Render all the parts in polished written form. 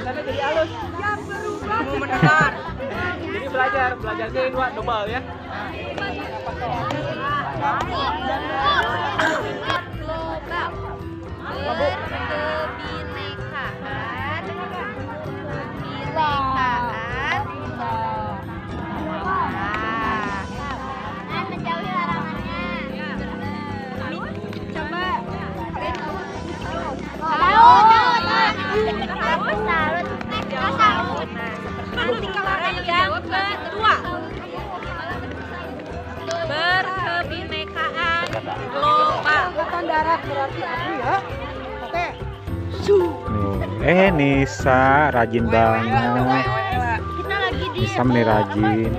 Sana jadi halus. Mau mendengar. Jadi belajar ke dua double ya. Berkebinekaan global. Darah berarti aku ya. Oke. Nisa rajin banget. Kita lagi di Nisa nih rajin.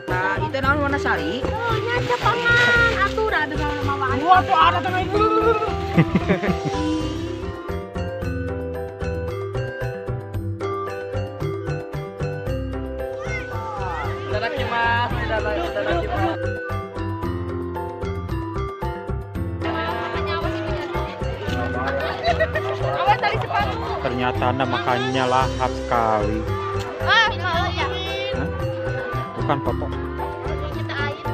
Nah, itu naon warna sari? Oh, nya Jepangan aturan dengan nama wae. Wah, tuh ada tengah itu. Ternyata Anda makannya lahap sekali. Ah, kalau ya. Hah? Bukan Papa. Kita air.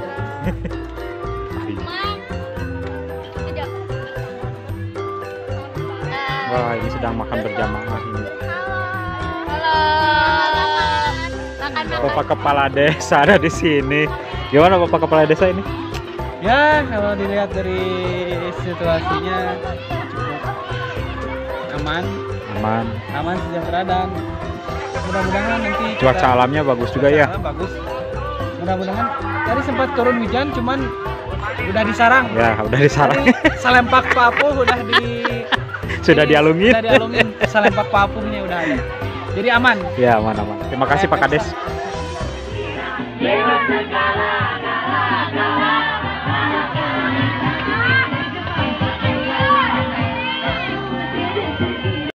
Mam. Tidak. Wah, ini sedang makan berjamaah ini. Halo. Makan. Bapak Kepala Desa ada di sini. Gimana Bapak Kepala Desa ini? Ya, kalau dilihat dari situasinya cukup aman, sejahtera dan mudah-mudahan nanti Cuaca alamnya bagus juga ya. bagus. Mudah-mudahan tadi sempat turun hujan, cuman udah disarang. Ya, udah disarang. Tadi Salempak Papu Sudah dialungin. Salempak Papunya udah ada. Jadi aman. Ya, aman. Terima kasih Pak Kades. Segala